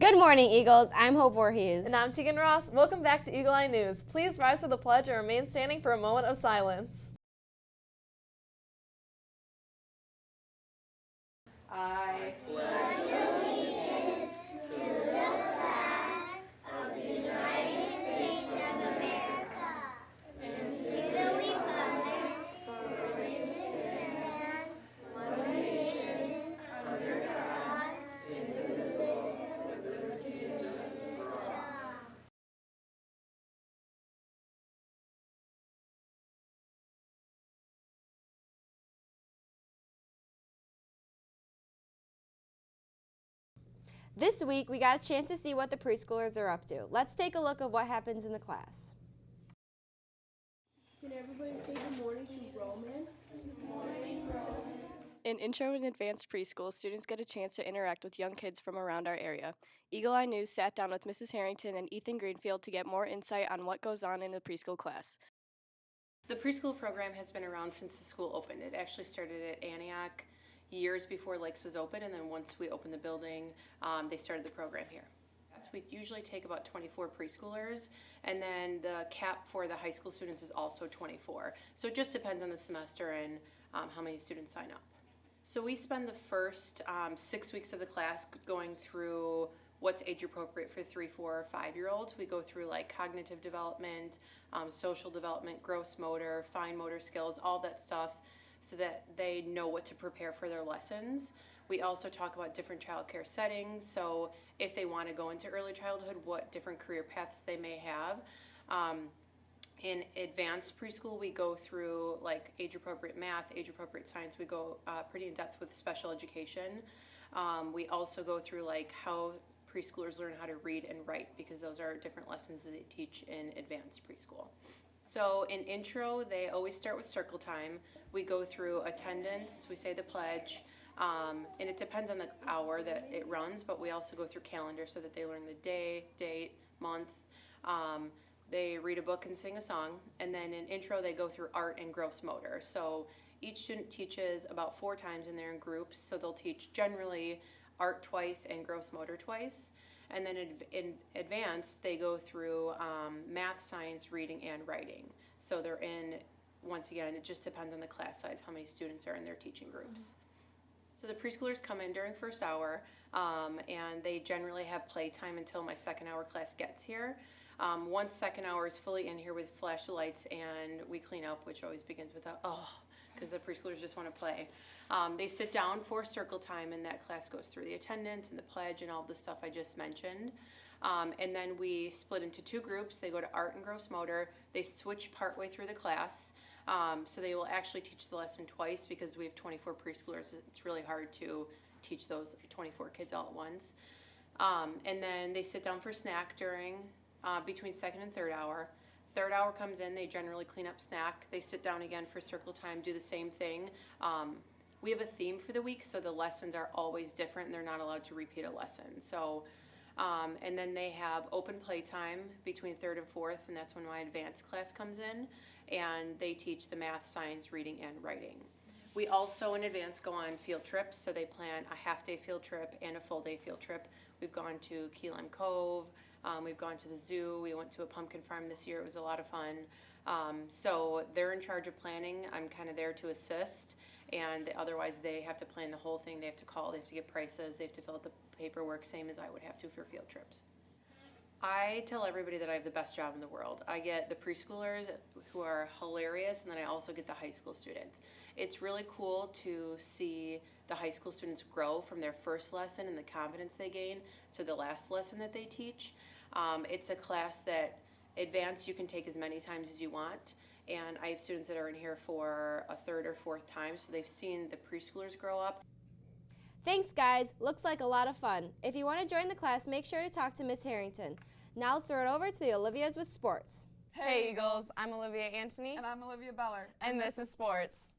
Good morning, Eagles. I'm Hope Voorhees. And I'm Tegan Ross. Welcome back to Eagle Eye News. Please rise for the pledge and remain standing for a moment of silence. I pledge allegiance to the flag of the United States of America and to the republic for which it stands, one nation, under God, indivisible, with liberty and justice for all. This week, we got a chance to see what the preschoolers are up to. Let's take a look at what happens in the class. Can everybody say good morning to Roman? Good morning, Roman. In Intro and Advanced Preschool, students get a chance to interact with young kids from around our area. Eagle Eye News sat down with Mrs. Harrington and Ethan Greenfield to get more insight on what goes on in the preschool class. The preschool program has been around since the school opened. It actually started at Antioch years before Lakes was open, and then once we opened the building, they started the program here. We usually take about 24 preschoolers, and then the cap for the high school students is also 24. So it just depends on the semester and how many students sign up. So we spend the first 6 weeks of the class going through what's age appropriate for 3, 4, or 5-year-olds. We go through like cognitive development, social development, gross motor, fine motor skills, all that stuff, so that they know what to prepare for their lessons. We also talk about different childcare settings, so if they want to go into early childhood, what different career paths they may have. In advanced preschool, we go through like age-appropriate math, age-appropriate science. We go pretty in-depth with special education. We also go through like how preschoolers learn how to read and write, because those are different lessons that they teach in advanced preschool. So in intro, they always start with circle time. We go through attendance, we say the pledge, and it depends on the hour that it runs, but we also go through calendar so that they learn the day, date, month. They read a book and sing a song, and then in intro they go through art and gross motor. So each student teaches about 4 times, and they're in groups, so they'll teach generally art twice and gross motor twice. And then in advanced, they go through math, science, reading, and writing. So they're in, once again, it just depends on the class size, how many students are in their teaching groups. So the preschoolers come in during first hour, and they generally have playtime until my second hour class gets here. Once second hour is fully in here with flash lights and we clean up, which always begins with a oh, because the preschoolers just want to play. They sit down for circle time, and that class goes through the attendance and the pledge and all the stuff I just mentioned. And then we split into 2 groups. They go to art and gross motor. They switch partway through the class. So they will actually teach the lesson twice, because we have 24 preschoolers. It's really hard to teach those 24 kids all at once. And then they sit down for snack during between second and third hour. Third hour comes in, they generally clean up snack. They sit down again for circle time, do the same thing. We have a theme for the week, so the lessons are always different, and they're not allowed to repeat a lesson. So, and then they have open play time between third and fourth, and that's when my advanced class comes in, and they teach the math, science, reading, and writing. We also in advance go on field trips, so they plan a half-day field trip and a full-day field trip. We've gone to Key Lime Cove, we've gone to the zoo, we went to a pumpkin farm this year, it was a lot of fun. So they're in charge of planning, I'm kind of there to assist, and otherwise they have to plan the whole thing. They have to call, they have to get prices, they have to fill out the paperwork, same as I would have to for field trips. I tell everybody that I have the best job in the world. I get the preschoolers who are hilarious, and then I also get the high school students. It's really cool to see the high school students grow from their first lesson and the confidence they gain to the last lesson that they teach. It's a class that advanced you can take as many times as you want, and I have students that are in here for a 3rd or 4th time, so they've seen the preschoolers grow up. Thanks, guys. Looks like a lot of fun. If you want to join the class, make sure to talk to Miss Harrington. Now let's throw it over to the Olivias with sports. Hey Eagles, I'm Olivia Antony. And I'm Olivia Beller. And this is sports.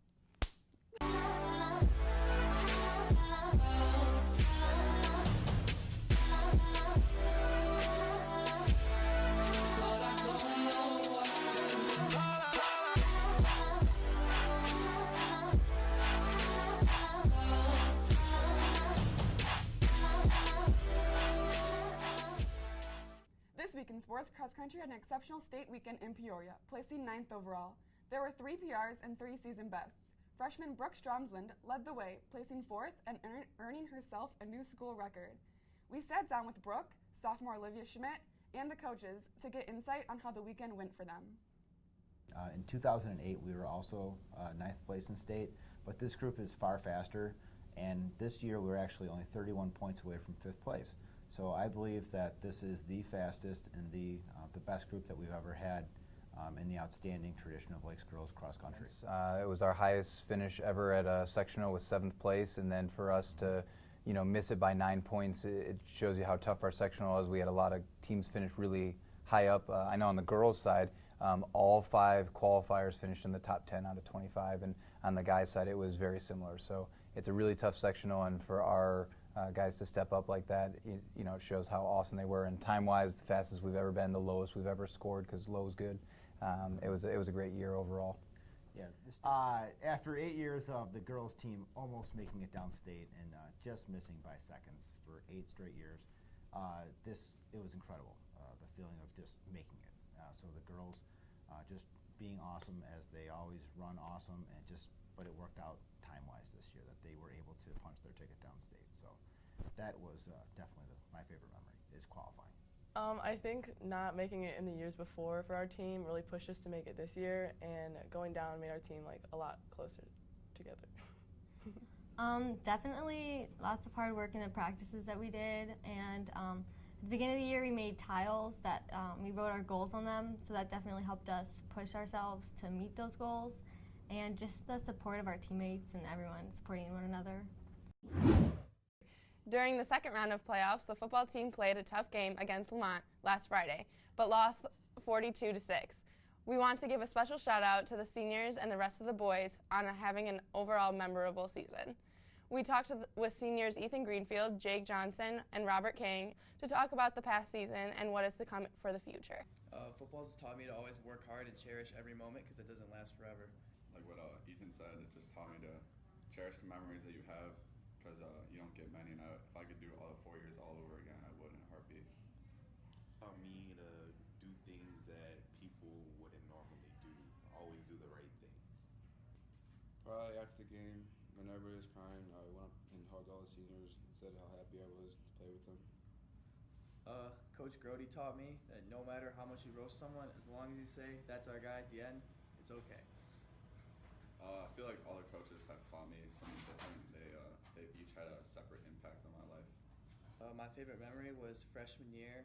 Women's Sports Cross Country had an exceptional state weekend in Peoria, placing 9th overall. There were 3 PRs and 3 season bests. Freshman Brooke Stromsland led the way, placing 4th and earning herself a new school record. We sat down with Brooke, sophomore Olivia Schmidt, and the coaches to get insight on how the weekend went for them. In 2008, we were also 9th place in state, but this group is far faster, and this year we're actually only 31 points away from 5th place. So I believe that this is the fastest and the best group that we've ever had in the outstanding tradition of Lakes Girls Cross Country. It was our highest finish ever at a sectional with 7th place, and then for us to miss it by 9 points, it shows you how tough our sectional was. We had a lot of teams finish really high up. I know on the girls' side, all 5 qualifiers finished in the top 10 out of 25, and on the guys' side, it was very similar. So it's a really tough sectional, and for our guys to step up like that, it shows how awesome they were. And time-wise, the fastest we've ever been, the lowest we've ever scored, because low is good. It was a great year overall. Yeah. After 8 years of the girls' team almost making it downstate and just missing by seconds for 8 straight years, it was incredible. The feeling of just making it. So the girls just being awesome as they always run awesome, but it worked out time-wise this year that they were able to punch their ticket downstate. So that was definitely my favorite memory, is qualifying. I think not making it in the years before for our team really pushed us to make it this year, and going down made our team a lot closer together. Definitely lots of hard work in the practices that we did, and at the beginning of the year we made tiles that we wrote our goals on them, so that definitely helped us push ourselves to meet those goals, and just the support of our teammates and everyone supporting one another. During the second round of playoffs, the football team played a tough game against Lamont last Friday, but lost 42-6. We want to give a special shout out to the seniors and the rest of the boys on having an overall memorable season. We talked with seniors Ethan Greenfield, Jake Johnson, and Robert King to talk about the past season and what is to come for the future. Football has taught me to always work hard and cherish every moment because it doesn't last forever. Like what Ethan said, it just taught me to cherish the memories that you have, because you don't get many. And if I could do all 4 years all over again, I would in a heartbeat. Taught me to do things that people wouldn't normally do. Always do the right thing. Probably after the game, when everybody was crying, I went up and hugged all the seniors and said how happy I was to play with them. Coach Grody taught me that no matter how much you roast someone, as long as you say, "That's our guy" at the end, it's okay. I feel like all the coaches have taught me something different. They each had a separate impact on my life. My favorite memory was freshman year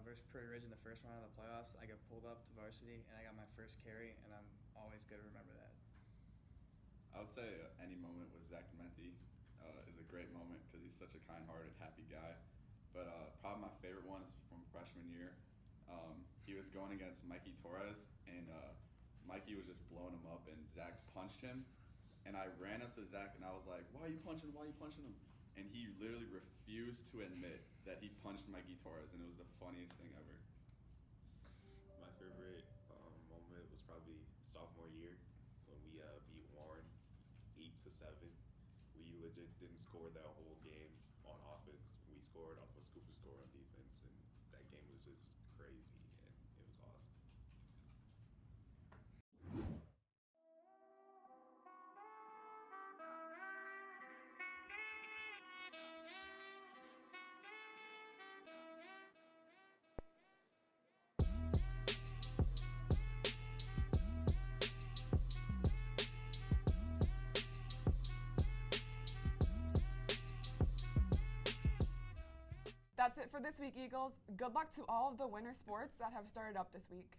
versus Prairie Ridge in the first round of the playoffs. I got pulled up to varsity and I got my first carry, and I'm always going to remember that. I would say any moment with Zach Dementi is a great moment because he's such a kind-hearted, happy guy. But probably my favorite one is from freshman year. He was going against Mikey Torres, and Mikey was just blowing him up, and Zach punched him. And I ran up to Zach, and I was like, "Why are you punching him? Why are you punching him?" And he literally refused to admit that he punched Mikey Torres, and it was the funniest thing ever. My favorite moment was probably sophomore year when we beat Warren 8-7. We legit didn't score that whole game on offense. We scored off a scoop score on defense, and that game was just crazy, and it was awesome. That's it for this week, Eagles. Good luck to all of the winter sports that have started up this week.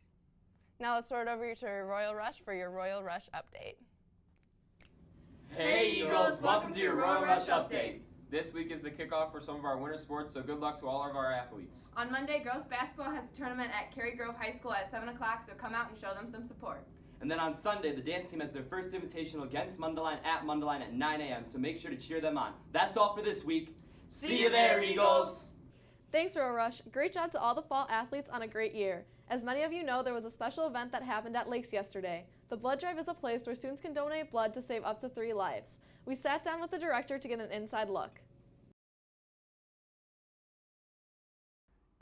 Now let's throw it over to Royal Rush for your Royal Rush update. Hey Eagles, welcome to your Royal Rush update. This week is the kickoff for some of our winter sports, so good luck to all of our athletes. On Monday, girls basketball has a tournament at Cary Grove High School at 7 o'clock, so come out and show them some support. And then on Sunday, the dance team has their first invitational against Mundelein at Mundelein at 9 a.m., so make sure to cheer them on. That's all for this week. See you there, Eagles! Thanks, Royal Rush. Great job to all the fall athletes on a great year. As many of you know, there was a special event that happened at Lakes yesterday. The blood drive is a place where students can donate blood to save up to 3 lives. We sat down with the director to get an inside look.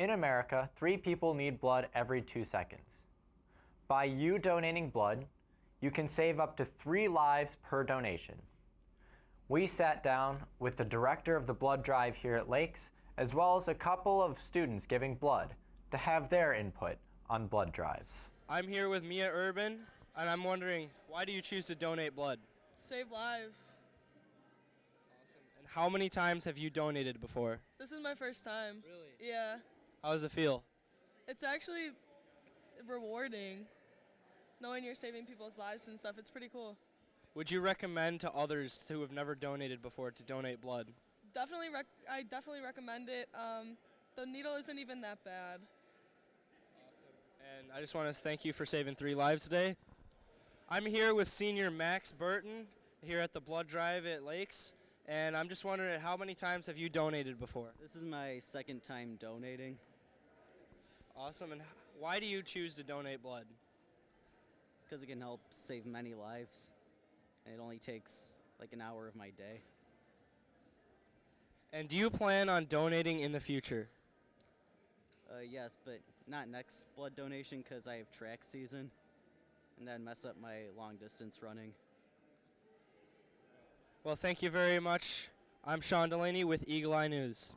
In America, 3 people need blood every 2 seconds. By you donating blood, you can save up to 3 lives per donation. We sat down with the director of the blood drive here at Lakes, as well as a couple of students giving blood, to have their input on blood drives. I'm here with Mia Urban, and I'm wondering, why do you choose to donate blood? Save lives. Awesome. And how many times have you donated before? This is my first time. Really? Yeah. How does it feel? It's actually rewarding, knowing you're saving people's lives and stuff. It's pretty cool. Would you recommend to others who have never donated before to donate blood? I definitely recommend it. The needle isn't even that bad. And I just want to thank you for saving 3 lives today. I'm here with senior Max Burton here at the blood drive at Lakes, and I'm just wondering, how many times have you donated before? This is my second time donating. Awesome. And why do you choose to donate blood? Because it can help save many lives, and it only takes like an hour of my day. And do you plan on donating in the future? Yes, but not next blood donation because I have track season, and that'd mess up my long distance running. Well, thank you very much. I'm Sean Delaney with Eagle Eye News.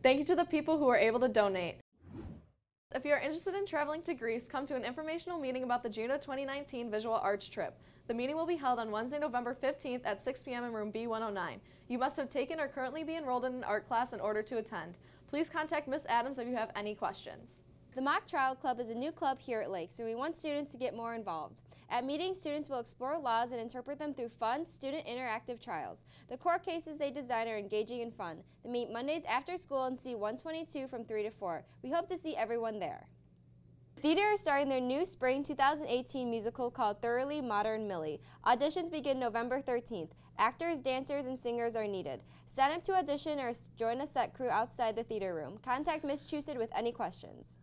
Thank you to the people who were able to donate. If you are interested in traveling to Greece, come to an informational meeting about the Juneau 2019 Visual Arts trip. The meeting will be held on Wednesday, November 15th at 6 p.m. in room B109. You must have taken or currently be enrolled in an art class in order to attend. Please contact Ms. Adams if you have any questions. The Mock Trial Club is a new club here at Lakes, and we want students to get more involved. At meetings, students will explore laws and interpret them through fun, student interactive trials. The court cases they design are engaging and fun. They meet Mondays after school in C122 from 3 to 4. We hope to see everyone there. Theater is starting their new spring 2018 musical called Thoroughly Modern Millie. Auditions begin November 13th. Actors, dancers, and singers are needed. Sign up to audition or join a set crew outside the theater room. Contact Ms. Chusett with any questions.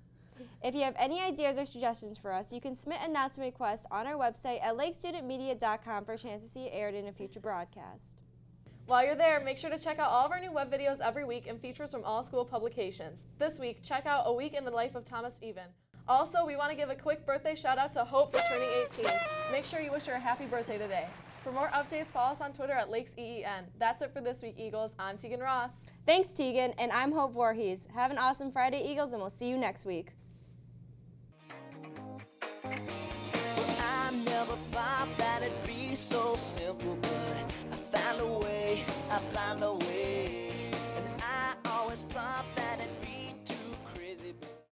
If you have any ideas or suggestions for us, you can submit announcement requests on our website at lakestudentmedia.com for a chance to see it aired in a future broadcast. While you're there, make sure to check out all of our new web videos every week and features from all school publications. This week, check out A Week in the Life of Thomas Even. Also, we want to give a quick birthday shout out to Hope for turning 18. Make sure you wish her a happy birthday today. For more updates, follow us on Twitter at LakesEEN. That's it for this week, Eagles. I'm Tegan Ross. Thanks, Tegan, and I'm Hope Voorhees. Have an awesome Friday, Eagles, and we'll see you next week. I never thought that it'd be so simple, but I found a way, and I always thought that